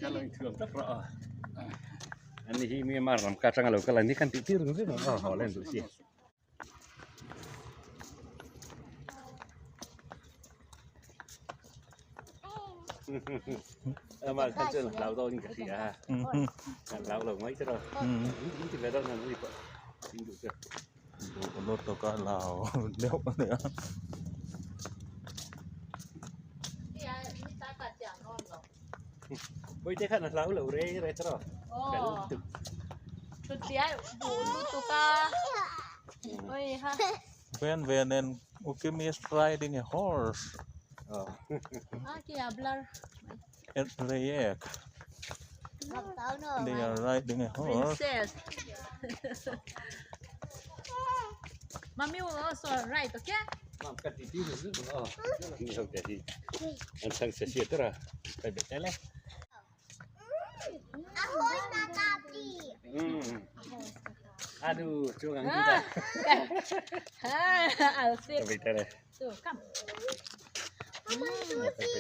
kalau itu tak pernah. Ini mi maram kacang kalau ini kan titir gitu, Holland tuh sih. Mà kan chơi lão đâu như cái gì à? Lão lồng mấy chứ đâu. Những cái đó là gì vậy? Xin được chưa? Lột tao cả lão đéo nữa. Ôi thế khăn là lão lẩu rê rồi chứ đâu? Tụt tía bún tụt ca. Ôi ha. When and Ukimi is riding a horse. Kaya blur. At Leyek. They are riding a horse. Princess. Mommy will also ride, okay? Mam kan titir gitu. Ini how jadi. Ansang sesi itu lah. Kayak betul lah. Ahoy tatapi. Aduh, curang kita. I'll sit. Betul lah. So, come. Mama susi.